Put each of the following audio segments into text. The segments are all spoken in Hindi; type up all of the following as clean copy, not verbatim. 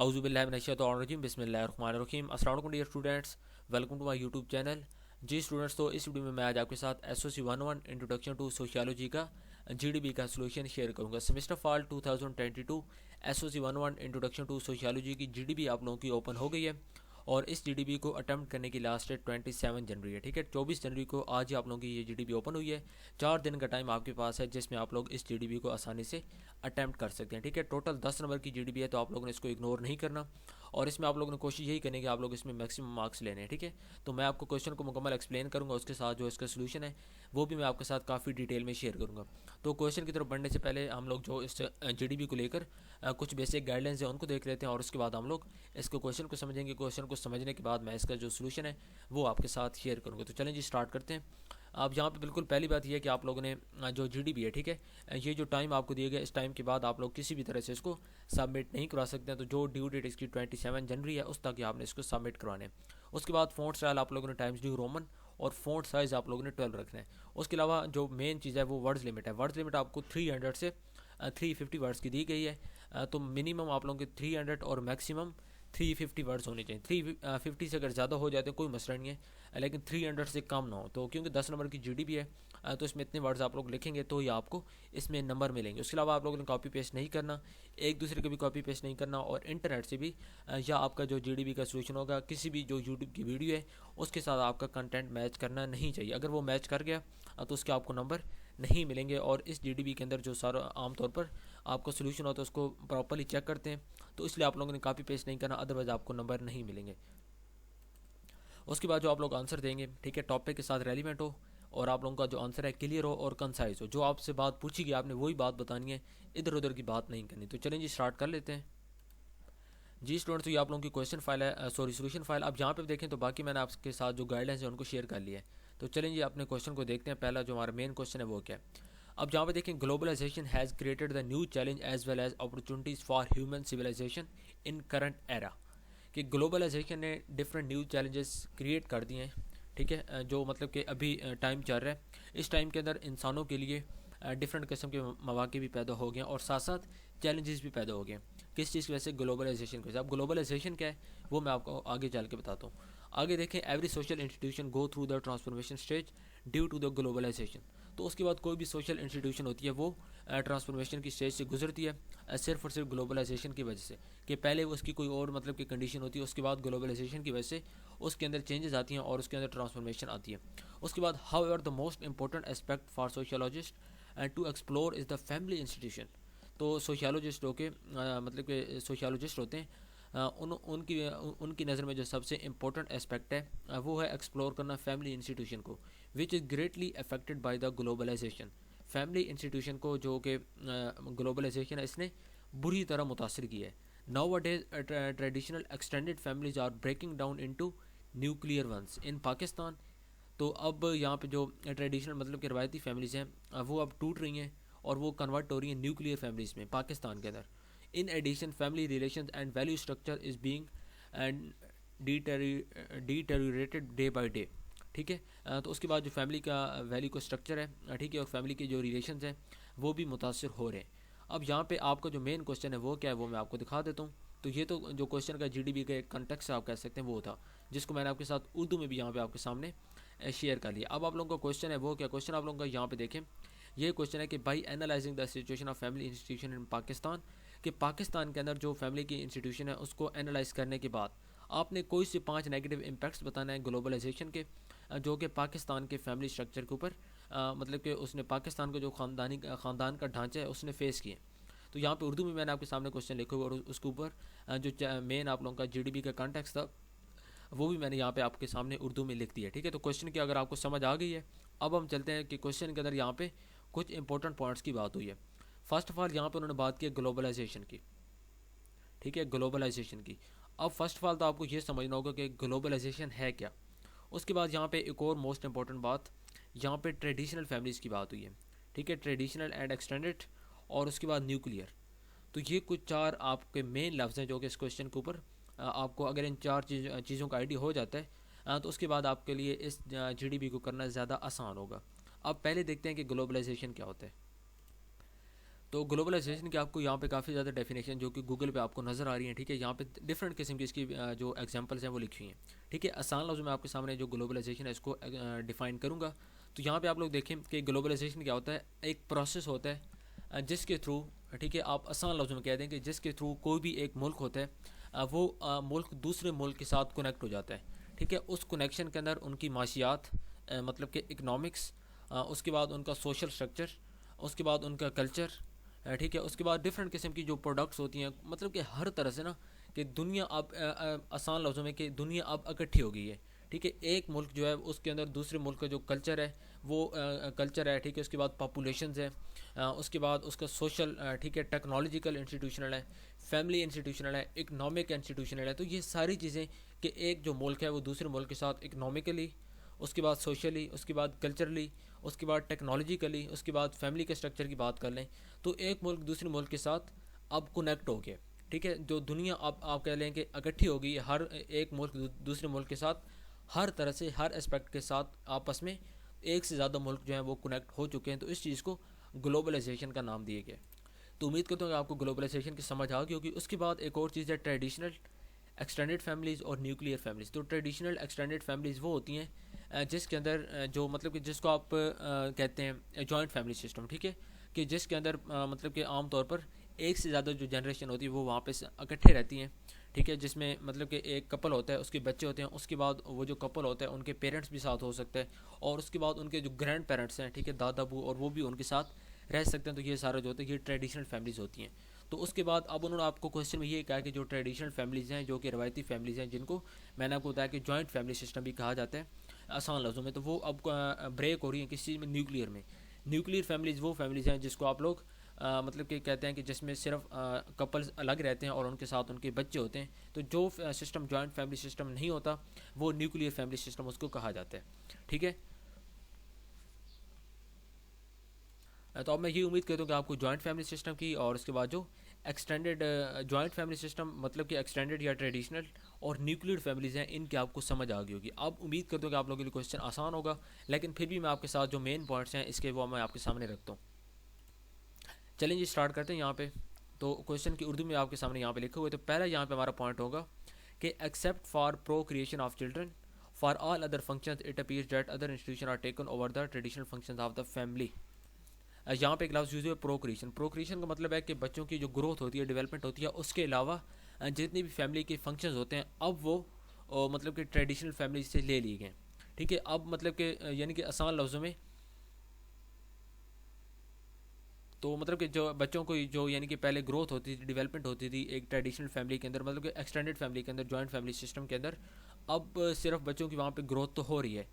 औज़ुबिल्लाहिमिनश्शैतानिर्रजीम बिस्मिल्लाहिर्रहमानिर्रहीम। अस्सलाम वालेकुम dear students, welcome to my YouTube channel. जी स्टूडेंट्स, तो इस वीडियो में मैं आज आपके साथ एसओसी 11 इंट्रोडक्शन टू सोशियोलॉजी का जीडीबी का सोल्यूशन शेयर करूंगा। Semester fall 2022 SOC 11 introduction to sociology की जीडीबी आप लोगों की ओपन हो गई है और इस जीडीबी को अटेम्प्ट करने की लास्ट डेट 27 जनवरी है। ठीक है, 24 जनवरी को आज ही आप लोगों की ये जीडीबी ओपन हुई है। 4 दिन का टाइम आपके पास है जिसमें आप लोग इस जीडीबी को आसानी से अटेम्प्ट कर सकते हैं। ठीक है, टोटल 10 नंबर की जीडीबी है, तो आप लोगों ने इसको इग्नोर नहीं करना और इसमें आप लोगों ने कोशिश यही करनी कि आप लोग इसमें मैक्सिमम मार्क्स लेने हैं। ठीक है, तो मैं आपको क्वेश्चन को मुकम्मल एक्सप्लेन करूंगा, उसके साथ जो इसका सोल्यूशन है वो भी मैं आपके साथ काफ़ी डिटेल में शेयर करूंगा। तो क्वेश्चन की तरफ बढ़ने से पहले हम लोग जो इस जीडीबी को लेकर कुछ बेसिक गाइडलाइंस है उनको देख लेते हैं और उसके बाद हम लोग इसको क्वेश्चन को समझेंगे। क्वेश्चन को समझने के बाद मैं इसका जो सोल्यूशन है वो आपके साथ शेयर करूँगा। तो चलें जी, स्टार्ट करते हैं। अब यहाँ पे बिल्कुल पहली बात यह है कि आप लोगों ने जो जीडीबी है, ठीक है, ये जो टाइम आपको दिया गया, इस टाइम के बाद आप लोग किसी भी तरह से इसको सबमिट नहीं करा सकते हैं। तो जो ड्यू डेट इसकी 27 जनवरी है उस तक ही आपने इसको सबमिट करवाने हैं। उसके बाद फ़ॉन्ट स्टाइल आप लोगों ने टाइम्स न्यू रोमन और फ़ॉन्ट साइज़ आप लोगों ने 12 रखना है। उसके अलावा जो मेन चीज़ है वो वर्ड्स लिमिट है। वर्ड्स लिमिट आपको 300 से 350 वर्ड्स की दी गई है। तो मिनिमम आप लोगों के 300 और मैक्सिमम 350 वर्ड्स होने चाहिए। 350 से अगर ज़्यादा हो जाए तो कोई मसला नहीं है, लेकिन 300 से कम ना हो। तो क्योंकि 10 नंबर की जीडीपी है तो इसमें इतने वर्ड्स आप लोग लिखेंगे तो ही आपको इसमें नंबर मिलेंगे। उसके अलावा आप लोगों ने कॉपी पेस्ट नहीं करना, एक दूसरे को भी कॉपी पेस्ट नहीं करना और इंटरनेट से भी या आपका जो जीडीपी का सोल्यूशन होगा किसी भी जो यूट्यूब की वीडियो है उसके साथ आपका कंटेंट मैच करना नहीं चाहिए। अगर वो मैच कर गया तो उसके आपको नंबर नहीं मिलेंगे। और इस जीडीपी के अंदर जो सारा आमतौर पर आपका सोल्यूशन होता है उसको प्रॉपर्ली चेक करते हैं, तो इसलिए आप लोगों ने कॉपी पेस्ट नहीं करना, अदरवाइज़ आपको नंबर नहीं मिलेंगे। उसके बाद जो आप लोग आंसर देंगे, ठीक है, टॉपिक के साथ रेलिवेंट हो और आप लोगों का जो आंसर है क्लियर हो और कंसाइज हो। जो आपसे बात पूछी गई आपने वही बात बतानी है, इधर उधर की बात नहीं करनी। तो चलें जी, स्टार्ट कर लेते हैं। जी स्टूडेंट्स, तो ये आप लोगों की क्वेश्चन फाइल है, सॉरी सोल्यूशन फाइल। आप जहाँ पे देखें तो बाकी मैंने आपके साथ जो गाइडलाइंस है उनको शेयर कर लिया है। तो चलें जी, अपने क्वेश्चन को देखते हैं। पहला जो हमारा मेन क्वेश्चन है वो क्या है। अब जहाँ पे देखें, globalization has created the new challenge as well as opportunities for human civilization in current era. कि ग्लोबलाइजेशन ने डिफरेंट न्यू चैलेंजेस क्रिएट कर दिए हैं। ठीक है, जो मतलब कि अभी टाइम चल रहा है, इस टाइम के अंदर इंसानों के लिए डिफरेंट किस्म के मौके भी पैदा हो गए हैं और साथ साथ चैलेंजेस भी पैदा हो गए हैं। किस चीज़ की वजह से? ग्लोबलाइजेशन की वजह से। अब ग्लोबलाइजेशन क्या है वो मैं आपको आगे चल के बताता हूँ। आगे देखें, every social institution go through the transformation stage due to the globalization. तो उसके बाद कोई भी सोशल इंस्टीट्यूशन होती है वो ट्रांसफॉर्मेशन की स्टेज से गुजरती है सिर्फ और सिर्फ ग्लोबलाइजेशन की वजह से। कि पहले उसकी कोई और मतलब की कंडीशन होती है, उसके बाद ग्लोबलाइजेशन की वजह से उसके अंदर चेंजेस आती हैं और उसके अंदर ट्रांसफॉर्मेशन आती है। उसके बाद however the most important aspect for sociologist and to explore is the family institution. तो सोशियोलॉजिस्ट हो के मतलब के सोशियोलॉजिस्ट होते हैं, उनकी नज़र में जो सबसे इम्पोर्टेंट एस्पेक्ट है वो है एक्सप्लोर करना फैमिली इंस्टीट्यूशन को, which is greatly affected by the globalization. Family institution को जो कि ग्लोबलाइजेशन है इसने बुरी तरह मुतासर किया है। Nowadays traditional extended families are breaking down into nuclear ones in Pakistan. तो अब यहाँ पे जो ट्रेडिशनल मतलब कि रवायती फैमिलीज़ हैं वो अब टूट रही हैं और वो कन्वर्ट हो रही हैं न्यूक्लियर फैमिलीज़ में पाकिस्तान के अंदर। In addition family relation and value structure is being and deteriorated day by day. ठीक है, तो उसके बाद जो फैमिली का वैल्यू का स्ट्रक्चर है, ठीक है, और फैमिली के जो रिलेशंस हैं वो भी मुतासर हो रहे हैं। अब यहाँ पे आपका जो मेन क्वेश्चन है वो क्या है वो मैं आपको दिखा देता हूँ। तो ये तो जो क्वेश्चन का जीडीपी का कंटेक्स्ट आप कह सकते हैं वो था, जिसको मैंने आपके साथ उर्दू में भी यहाँ पे आपके सामने शेयर कर लिया। अब आप लोगों का क्वेश्चन है वो क्या। क्वेश्चन आप लोगों का यहाँ पे देखें, ये क्वेश्चन है कि by analysing the situation of family institution इन पाकिस्तान, कि पाकिस्तान के अंदर जो फैमिली की इंस्टीट्यूशन है उसको एनालाइज करने के बाद आपने कोई से 5 नेगेटिव इम्पैक्ट्स बताना है ग्लोबलाइजेशन के, जो कि पाकिस्तान के फैमिली स्ट्रक्चर के ऊपर मतलब कि उसने पाकिस्तान का जो ख़ानदान का ढांचा है उसने फेस किए। तो यहाँ पे उर्दू में मैंने आपके सामने क्वेश्चन लिखे हुए और उसके ऊपर जो मेन आप लोगों का जीडीपी का कॉन्टेक्स्ट था वो भी मैंने यहाँ पे आपके सामने उर्दू में लिख दिया। ठीक है, तो क्वेश्चन की अगर आपको समझ आ गई है, अब हम चलते हैं कि क्वेश्चन के अंदर यहाँ पे कुछ इंपॉर्टेंट पॉइंट्स की बात हुई है। फर्स्ट ऑफ ऑल यहाँ पे उन्होंने बात की ग्लोबलाइजेशन की। ठीक है, ग्लोबलाइजेशन की। अब फर्स्ट ऑफ ऑल तो आपको ये समझना होगा कि ग्लोबलाइजेशन है क्या। उसके बाद यहाँ पे एक और मोस्ट इंपॉर्टेंट बात, यहाँ पे ट्रेडिशनल फैमिलीज़ की बात हुई है। ठीक है, ट्रेडिशनल एंड एक्सटेंडेड और उसके बाद न्यूक्लियर। तो ये कुछ 4 आपके मेन लफ्ज़ हैं जो कि इस क्वेश्चन के ऊपर आपको अगर इन 4 चीज़ों का आइडिया हो जाता है तो उसके बाद आपके लिए इस जीडीपी को करना ज़्यादा आसान होगा। अब पहले देखते हैं कि ग्लोबलाइजेशन क्या होता है। तो ग्लोबलाइजेशन की आपको यहाँ पे काफ़ी ज़्यादा डेफिनेशन जो कि गूगल पे आपको नज़र आ रही है, ठीक है। यहाँ पे डिफरेंट किस्म की इसकी जो एग्जांपल्स हैं वो लिखी हुई हैं, ठीक है। आसान लफ्ज़ों में आपके सामने जो ग्लोबलाइजेशन है इसको डिफ़ाइन करूँगा। तो यहाँ पे आप लोग देखें कि ग्लोबलाइजेशन क्या होता है। एक प्रोसेस होता है जिसके थ्रू, ठीक है, आप आसान लफ्ज़ों में कह दें कि जिसके थ्रू कोई भी एक मुल्क होता है वो मुल्क दूसरे मुल्क के साथ कनेक्ट हो जाता है, ठीक है। उस कनेक्शन के अंदर उनकी माशियात, मतलब कि इकनॉमिक्स, उसके बाद उनका सोशल स्ट्रक्चर, उसके बाद उनका कल्चर, ठीक है। उसके बाद डिफरेंट किस्म की जो प्रोडक्ट्स होती हैं, मतलब कि हर तरह से ना कि दुनिया अब आसान लफ्ज़ों में कि दुनिया अब इकट्ठी हो गई है, ठीक है। एक मुल्क जो है उसके अंदर दूसरे मुल्क का जो कल्चर है वो कल्चर है, ठीक है। उसके बाद पॉपुलेशंस है, उसके बाद उसका सोशल, ठीक है, टेक्नोलॉजिकल इंस्टीट्यूशनल है, फैमिली इंस्टीट्यूशनल है, इकनॉमिक इंस्टीट्यूशनल है। तो ये सारी चीज़ें कि एक जो मुल्क है वो दूसरे मुल्क के साथ इकनॉमिकली, उसके बाद सोशली, उसके बाद कल्चरली, उसके बाद टेक्नोलॉजिकली, उसके बाद फैमिली के स्ट्रक्चर की बात कर लें तो एक मुल्क दूसरे मुल्क के साथ अब कनेक्ट हो गया, ठीक है। जो दुनिया अब आप कह लें कि इकट्ठी हो गई है, हर एक मुल्क दूसरे मुल्क के साथ हर तरह से हर एस्पेक्ट के साथ आपस में एक से ज़्यादा मुल्क जो हैं वो कनेक्ट हो चुके हैं। तो इस चीज़ को ग्लोबलाइजेशन का नाम दिया गया। तो उम्मीद करता हूँ कि आपको ग्लोबलाइजेशन की समझ आ गई होगी। उसके बाद एक और चीज़ है ट्रेडिशनल एक्सटेंडेड फैमिलीज़ और न्यूक्लियर फैमिलीज़। तो ट्रेडिशनल एक्सटेंडेड फैमिलीज़ वो होती हैं जिसके अंदर जो मतलब कि जिसको आप कहते हैं जॉइंट फैमिली सिस्टम, ठीक है। कि जिसके अंदर मतलब कि आम तौर पर एक से ज़्यादा जो जनरेशन होती है वो वहाँ पे इकट्ठे रहती हैं, ठीक है। जिसमें मतलब कि एक कपल होता है, उसके बच्चे होते हैं, उसके बाद वो जो कपल होता है उनके पेरेंट्स भी साथ हो सकते हैं, और उसके बाद उनके जो ग्रैंड पेरेंट्स हैं, ठीक है, दादा बू, और वो भी उनके साथ रह सकते हैं। तो ये सारा जो होता है ये ट्रेडिशनल फैमिलीज़ होती हैं। तो उसके बाद अब उन्होंने आपको क्वेश्चन में ये कहा कि जो ट्रेडिशनल फैमिलीज़ हैं, जो कि रवायती फैमिलीज़ हैं, जिनको मैंने आपको बताया कि जॉइंट फैमिली सिस्टम भी कहा जाता है आसान लफ्ज़ों में, तो वो अब ब्रेक हो रही है किस चीज़ में, न्यूक्लियर में। न्यूक्लियर फैमिलीज़ वो फैमिलीज़ हैं जिसको आप लोग मतलब कि कहते हैं कि जिसमें सिर्फ कपल्स अलग रहते हैं और उनके साथ उनके बच्चे होते हैं। तो जो सिस्टम जॉइंट फैमिली सिस्टम नहीं होता वो न्यूक्लियर फैमिली सिस्टम उसको कहा जाता है, ठीक है। तो अब मैं ये उम्मीद करता हूँ कि आपको जॉइंट फैमिली सिस्टम की और उसके बाद जो एक्सटेंडेड जॉइंट फैमिली सिस्टम मतलब कि एक्सटेंडेड या ट्रेडिशनल और न्यूक्लियर फैमिलीज़ हैं इनकी आपको समझ आ गई होगी। अब उम्मीद करता हूँ कि आप लोगों के लिए क्वेश्चन आसान होगा, लेकिन फिर भी मैं आपके साथ जो मेन पॉइंट्स हैं इसके वो मैं आपके सामने रखता हूँ। चलें जी स्टार्ट करते हैं यहाँ पे। तो क्वेश्चन की उर्दू में आपके सामने यहाँ पे लिखा हुआ है। तो पहला यहाँ पे हमारा पॉइंट होगा कि except for procreation of children for all other functions it appears that other institution are taken over the traditional functions of the family. यहाँ पे एक लफ्ज़ यूज़ हुआ प्रोक्रिएशन। प्रोक्रिएशन का मतलब है कि बच्चों की जो ग्रोथ होती है, डेवलपमेंट होती है, उसके अलावा जितनी भी फैमिली के फंक्शंस होते हैं अब वो मतलब कि ट्रेडिशनल फैमिली से ले लिए गए, ठीक है। अब मतलब कि यानी कि आसान लफ्ज़ों में तो मतलब कि जो बच्चों को जो यानी कि पहले ग्रोथ होती थी, डेवलपमेंट होती थी एक ट्रेडिशनल फैमिली के अंदर, मतलब कि एक्सटेंडेड फैमिली के अंदर, जॉइंट फैमिली सिस्टम के अंदर, अब सिर्फ बच्चों की वहाँ पे ग्रोथ तो हो रही है,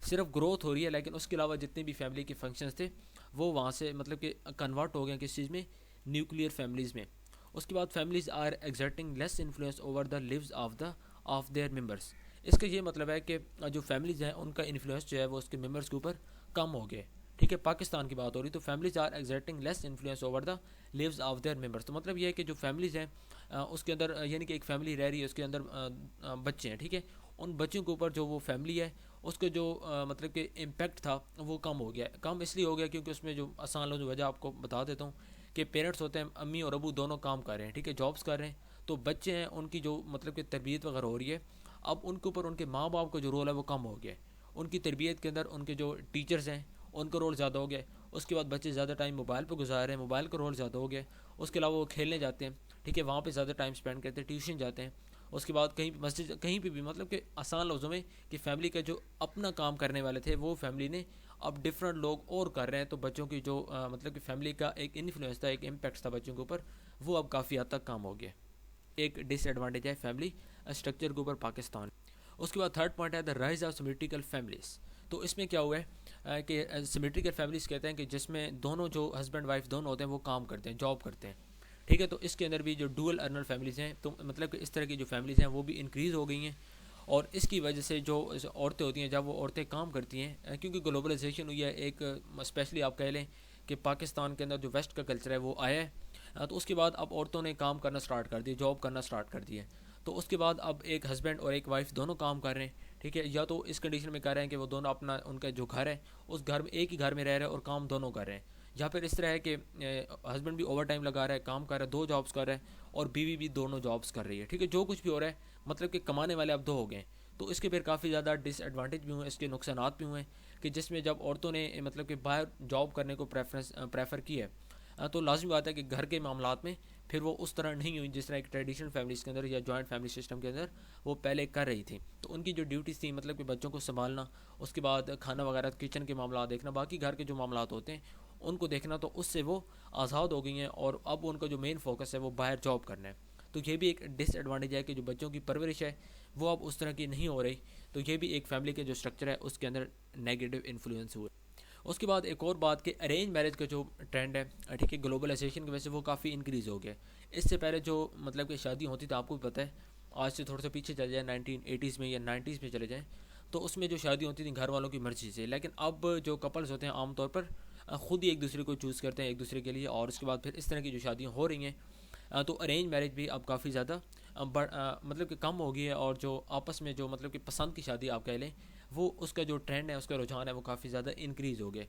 सिर्फ ग्रोथ हो रही है, लेकिन उसके अलावा जितने भी फैमिली के फंक्शंस थे वो वहाँ से मतलब कि कन्वर्ट हो गए किस चीज़ में, न्यूक्लियर फैमिलीज़ में। उसके बाद families are exerting less influence over the lives of their members. इसका ये मतलब है कि जो फैमिलीज़ हैं उनका इन्फ्लुएंस जो है वो उसके मेम्बर्स के ऊपर कम हो गए, ठीक है। पाकिस्तान की बात हो रही, तो families are exerting less influence over the lives of their members. तो मतलब ये है कि जो फैमिलीज़ हैं उसके अंदर यानी कि एक फैमिली रह रही है, उसके अंदर बच्चे हैं, ठीक है। उन बच्चों के ऊपर जो वो फैमिली है उसका जो मतलब कि इम्पेक्ट था वो कम हो गया। कम इसलिए हो गया क्योंकि उसमें जो आसान लो जो वजह आपको बता देता हूँ कि पेरेंट्स होते हैं, अम्मी और अबू दोनों काम कर रहे हैं, ठीक है, जॉब्स कर रहे हैं। तो बच्चे हैं उनकी जो मतलब कि तरबियत वगैरह हो रही है, अब उनके ऊपर उनके माँ बाप का जो रोल है वो कम हो गया है। उनकी तरबियत के अंदर उनके जो टीचर्स हैं उनका रोल ज़्यादा हो गया। उसके बाद बच्चे ज़्यादा टाइम मोबाइल पर गुजार रहे हैं, मोबाइल का रोल ज़्यादा हो गया। उसके अलावा वो खेलने जाते हैं, ठीक है, वहाँ पे ज़्यादा टाइम स्पेंड करते हैं, ट्यूशन जाते हैं। उसके बाद कहीं मस्जिद कहीं पे भी मतलब कि आसान लफ्ज़ों में कि फैमिली का जो अपना काम करने वाले थे वो फैमिली ने अब डिफरेंट लोग और कर रहे हैं। तो बच्चों की जो मतलब कि फैमिली का एक इन्फ्लुएंस था, एक इम्पैक्ट था बच्चों के ऊपर, वो अब काफ़ी हद तक कम हो गया। एक डिसएडवांटेज है फैमिली स्ट्रक्चर के ऊपर पाकिस्तान। उसके बाद थर्ड पॉइंट है the rise of symmetrical families. तो इसमें क्या हुआ है कि सिमेट्रिकल फैमिलीज़ कहते हैं कि जिसमें दोनों जो हस्बैंड वाइफ दोनों होते हैं वो काम करते हैं, जॉब करते हैं, ठीक है। तो इसके अंदर भी जो डुअल अर्नर फैमिलीज़ हैं, तो मतलब कि इस तरह की जो फैमिलीज़ हैं वो भी इंक्रीज़ हो गई हैं। और इसकी वजह से जो औरतें होती हैं, जब वो औरतें काम करती हैं, क्योंकि ग्लोबलाइजेशन हुई है एक, स्पेशली आप कह लें कि पाकिस्तान के अंदर जो वेस्ट का कल्चर है वो आया है, तो उसके बाद अब औरतों ने काम करना स्टार्ट कर दिया, जॉब करना स्टार्ट कर दिया। तो उसके बाद अब एक हस्बैंड और एक वाइफ दोनों काम कर रहे हैं, ठीक है। या तो इस कंडीशन में कर रहे हैं कि वो दोनों अपना उनका जो घर है उस घर में एक ही घर में रह रहे हैं और काम दोनों कर रहे हैं, यहाँ पर इस तरह है कि हस्बैंड भी ओवर टाइम लगा रहा है, काम कर रहा है, 2 जॉब्स कर रहा है, और बीवी भी दोनों जॉब्स कर रही है, ठीक है। जो कुछ भी हो रहा है मतलब कि कमाने वाले अब 2 हो गए। तो इसके फिर काफ़ी ज़्यादा डिसएडवांटेज भी हुए, इसके नुकसानात भी हुए कि जिसमें जब औरतों ने मतलब कि बाहर जॉब करने को प्रेफर की है, तो लाजमी बात है कि घर के मामलात में फिर वो उस तरह नहीं हुई जिस तरह एक ट्रेडिशनल फैमिलीज़ के अंदर या जॉइंट फैमिली सिस्टम के अंदर वो पहले कर रही थी। तो उनकी जो ड्यूटीज़ थी मतलब कि बच्चों को संभालना, उसके बाद खाना वगैरह किचन के मामला देखना, बाकी घर के जो मामला होते हैं उनको देखना, तो उससे वो आज़ाद हो गई हैं और अब उनका जो मेन फोकस है वो बाहर जॉब करना है। तो ये भी एक डिसएडवांटेज है कि जो बच्चों की परवरिश है वो अब उस तरह की नहीं हो रही। तो ये भी एक फैमिली के जो स्ट्रक्चर है उसके अंदर नेगेटिव इन्फ्लुएंस हुए। उसके बाद एक और बात कि अरेंज मैरिज का जो ट्रेंड है, ठीक है, ग्लोबलाइजेशन की वजह से वो काफ़ी इंक्रीज़ हो गया। इससे पहले जो मतलब कि शादी होती थी, आपको भी पता है, आज से थोड़ा सा पीछे चले जाए 1980s में या 90s में चले जाएँ, तो उसमें जो शादी होती थी घर वालों की मर्ज़ी से। लेकिन अब जो कपल्स होते हैं आमतौर पर ख़ुद ही एक दूसरे को चूज़ करते हैं एक दूसरे के लिए, और उसके बाद फिर इस तरह की जो शादियाँ हो रही हैं, तो अरेंज मैरिज भी अब काफ़ी ज़्यादा मतलब कि कम हो गई है। और जो आपस में जो मतलब कि पसंद की शादी आप कह लें, वो उसका जो ट्रेंड है, उसका रुझान है, वो काफ़ी ज़्यादा इंक्रीज़ हो गया।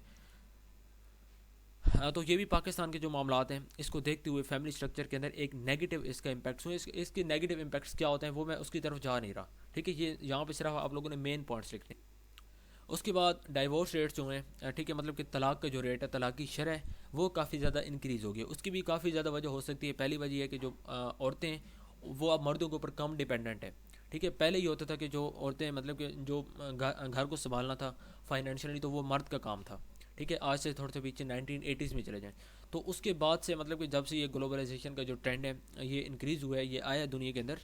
हाँ, तो ये भी पाकिस्तान के जो मामलात हैं इसको देखते हुए फैमिली स्ट्रक्चर के अंदर एक नेगेटिव इसका इम्पैक्ट्स हुए। इसके नेगेटिव इम्पैक्ट्स क्या होते हैं वो मैं उसकी तरफ जा नहीं रहा, ठीक है। ये यहाँ पे सिर्फ आप लोगों ने मेन पॉइंट्स लिखने। उसके बाद डाइवोर्स रेट्स जो हैं, ठीक है, मतलब कि तलाक का जो रेट है, तलाक की शरह है, वो काफ़ी ज़्यादा इंक्रीज़ हो गई। उसकी भी काफ़ी ज़्यादा वजह हो सकती है। पहली वजह है कि जो औरतें हैं वो अब मर्दों के ऊपर कम डिपेंडेंट है, ठीक है। पहले ये होता था कि जो औरतें मतलब कि जो घर को संभालना था फाइनेंशियली, तो वो मर्द का काम था, ठीक है। आज से थोड़े से पीछे 1980s में चले जाएँ, तो उसके बाद से मतलब कि जब से ये ग्लोबलाइजेशन का जो ट्रेंड है ये इंक्रीज़ हुआ है, ये आया दुनिया के अंदर,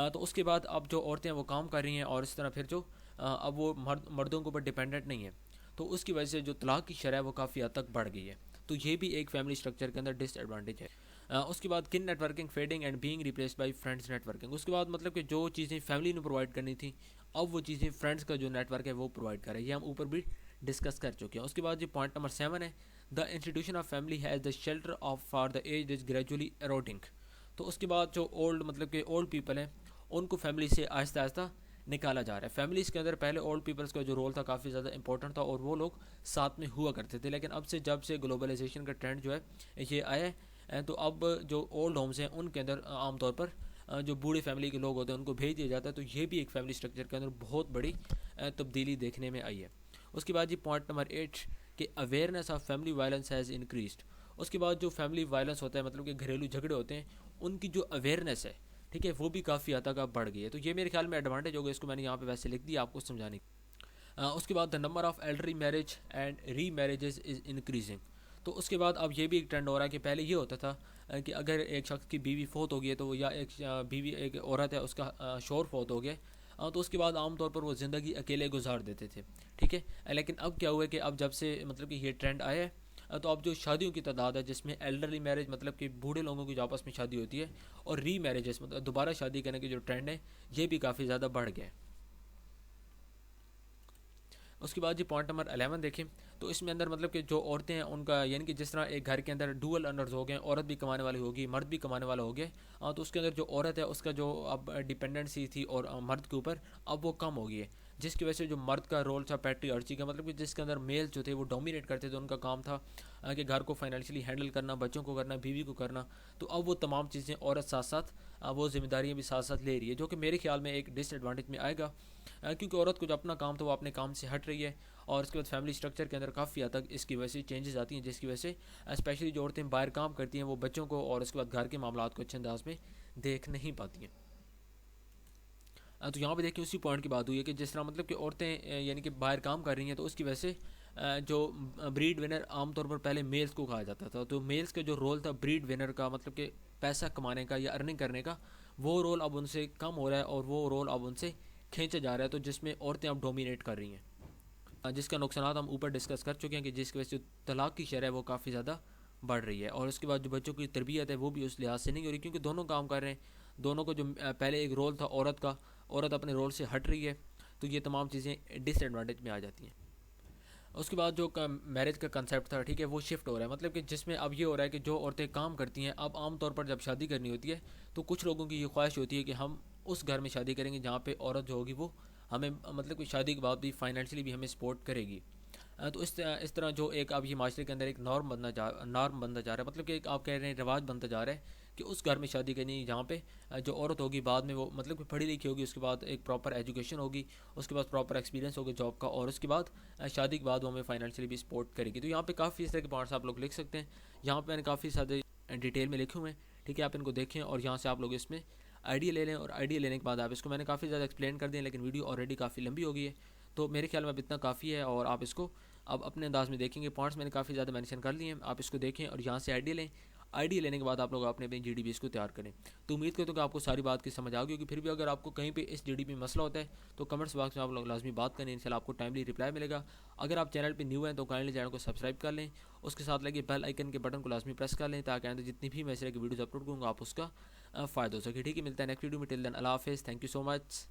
तो उसके बाद अब जो औरतें हैं वो काम कर रही हैं, और इस तरह फिर जो अब वो मर्दों के ऊपर डिपेंडेंट नहीं है। तो उसकी वजह से जो तलाक की शरह है वो काफ़ी हद तक बढ़ गई है। तो ये भी एक फैमिली स्ट्रक्चर के अंदर डिसएडवांटेज है। उसके बाद किन networking fading and being replaced by friends networking. उसके बाद मतलब कि जो चीज़ें फैमिली ने प्रोवाइड करनी थी, अब वो चीज़ें फ्रेंड्स का जो नेटवर्क है वो प्रोवाइड कर रहे हैं। ये हम ऊपर भी डिस्कस कर चुके हैं। उसके बाद जो पॉइंट नंबर 7 है, the institution of family has the shelter of for the age is gradually eroding. तो उसके बाद जो ओल्ड मतलब कि ओल्ड पीपल हैं उनको फैमिली से आहिस्ता आहिस्ता निकाला जा रहा है। फैमिलीज़ के अंदर पहले ओल्ड पीपल्स का जो रोल था काफ़ी ज़्यादा इंपॉर्टेंट था और वो लोग साथ में हुआ करते थे। लेकिन अब से जब से ग्लोबलाइजेशन का ट्रेंड जो है ये आया है, तो अब जो ओल्ड होम्स हैं उनके अंदर आमतौर पर जो बूढ़े फैमिली के लोग होते हैं उनको भेज दिया जाता है। तो ये भी एक फैमिली स्ट्रक्चर के अंदर बहुत बड़ी तब्दीली देखने में आई है। उसके बाद ये पॉइंट नंबर 8 कि awareness of family violence has increased. उसके बाद जो फैमिली वायलेंस होता है मतलब कि घरेलू झगड़े होते हैं, उनकी जो अवेयरनेस है, ठीक है, वो भी काफ़ी हद तक अब बढ़ गई है। तो ये मेरे ख्याल में एडवांटेज होगा, इसको मैंने यहाँ पे वैसे लिख दिया आपको समझाने। उसके बाद the number of elderly marriage and re marriages is increasing. तो उसके बाद अब ये भी एक ट्रेंड हो रहा है कि पहले ये होता था कि अगर एक शख्स की बीवी फोत हो गई है, तो या एक बीवी एक औरत है उसका शौहर फोत हो गया, तो उसके बाद आमतौर पर वो ज़िंदगी अकेले गुजार देते थे, ठीक है। लेकिन अब क्या हुआ कि अब जब से मतलब कि ये ट्रेंड आया है, तो अब जो शादियों की तादाद है जिसमें एल्डरली मैरिज मतलब कि बूढ़े लोगों की जो आपस में शादी होती है, और री मैरिजेस मतलब दोबारा शादी करने की जो ट्रेंड है ये भी काफ़ी ज़्यादा बढ़ गया है। उसके बाद जी पॉइंट नंबर 11 देखें, तो इसमें अंदर मतलब कि जो औरतें हैं उनका यानी कि जिस तरह एक घर के अंदर डुअल अनर्स हो गए, औरत भी कमाने वाली होगी, मर्द भी कमाने वाला हो गया, तो उसके अंदर जो औरत है उसका जो अब डिपेंडेंसी थी और मर्द के ऊपर अब वो कम हो गई है, जिसकी वजह से जो मर्द का रोल था पैट्रियार्ची का, मतलब कि जिसके अंदर मेल जो थे वो डोमिनेट करते थे, उनका काम था कि घर को फाइनेंशियली हैंडल करना, बच्चों को करना, बीवी को करना। तो अब वो तमाम चीज़ें औरत साथ साथ वो जिम्मेदारियाँ भी साथ साथ ले रही है, जो कि मेरे ख्याल में एक डिसएडवांटेज में आएगा, क्योंकि औरत को जो अपना काम था वो अपने काम से हट रही है। और उसके बाद फैमिली स्ट्रक्चर के अंदर काफ़ी हद तक इसकी वजह से चेंजेस आती हैं, जिसकी वजह से स्पेशली जो औरतें बाहर काम करती हैं वो बच्चों को और उसके बाद घर के मामलात को अच्छे अंदाज में देख नहीं पाती हैं। तो यहाँ पे देखिए उसी पॉइंट की बात हुई है कि जिस तरह मतलब कि औरतें यानी कि बाहर काम कर रही हैं, तो उसकी वजह से जो ब्रीड विनर आमतौर पर पहले मेल्स को कहा जाता था, तो मेल्स का जो रोल था ब्रीड विनर का मतलब कि पैसा कमाने का या अर्निंग करने का, वो रोल अब उनसे कम हो रहा है और वो रोल अब उनसे खींचा जा रहा है। तो जिसमें औरतें अब डोमिनेट कर रही हैं, जिसका नुकसान हम ऊपर डिस्कस कर चुके हैं कि जिसकी वजह से तलाक की शरह है वो काफ़ी ज़्यादा बढ़ रही है। और उसके बाद जो बच्चों की तरबियत है वो भी उस लिहाज से नहीं हो रही, क्योंकि दोनों काम कर रहे हैं, दोनों को जो पहले एक रोल था औरत का, औरत अपने रोल से हट रही है, तो ये तमाम चीज़ें डिसएडवांटेज में आ जाती हैं। उसके बाद जो मैरिज का कंसेप्ट था, ठीक है, वो शिफ्ट हो रहा है, मतलब कि जिसमें अब ये हो रहा है कि जो औरतें काम करती हैं, अब आम तौर पर जब शादी करनी होती है तो कुछ लोगों की ये ख्वाहिश होती है कि हम उस घर में शादी करेंगे जहाँ पे औरत जो होगी वो हमें मतलब कि शादी के बाद भी फाइनेंशियली भी हमें सपोर्ट करेगी। तो इस तरह जो एक अब ये माशरे के अंदर एक नॉर्म बनता जा रहा है, मतलब कि एक आप कह रहे हैं रिवाज बनता जा रहा है कि उस घर में शादी करनी जहाँ पे जो औरत होगी बाद में वो मतलब कि पढ़ी लिखी होगी, उसके बाद एक प्रॉपर एजुकेशन होगी, उसके बाद प्रॉपर एक्सपीरियंस होगा जॉब का, और उसके बाद शादी के बाद वो हमें फाइनेंशियली भी सपोर्ट करेगी। तो यहाँ पे काफ़ी इस तरह के पॉइंट्स आप लोग लिख सकते हैं। यहाँ पे मैंने काफ़ी सारे डिटेल में लिखे हुए हैं, ठीक है, आप इनको देखें और यहाँ से आप लोग इसमें आइडिया ले लें, और आइडिया लेने के बाद आप इसको, मैंने काफ़ी ज़्यादा एक्सप्लेन कर दिया लेकिन वीडियो ऑलरेडी काफ़ी लंबी हो गई है, तो मेरे ख्याल में अब इतना काफ़ी है और आप इसको अब अपने अंदाज में देखेंगे। पॉइंट्स मैंने काफ़ी ज़्यादा मेंशन कर लिए हैं, आप इसको देखें और यहाँ से आइडिया लें। आइडिया लेने के बाद आप लोग अपने GDP को तैयार करें। तो उम्मीद करता हूँ कि आपको सारी बात की समझ आ गई होगी। फिर भी अगर आपको कहीं पे इस GDP में मसला होता है तो कमेंट्स बॉक्स में आप लोग लाजमी बात करें, इंशाल्लाह आपको टाइमली रिप्लाई मिलेगा। अगर आप चैनल पे न्यू हैं तो काइंडली चैनल को सब्सक्राइब कर लें, उसके साथ लगे बेल आइकन के बटन को लाजमी प्रेस कर लें ताकि आगे जितनी भी मैं इस तरह की वीडियोज़ अपलोड करूँगा आप उसका फ़ायदा हो सके। ठीक है, मिलता है नेक्स्ट वीडियो में। टिल देन अल्लाह हाफिज़, थैंक यू सो मच।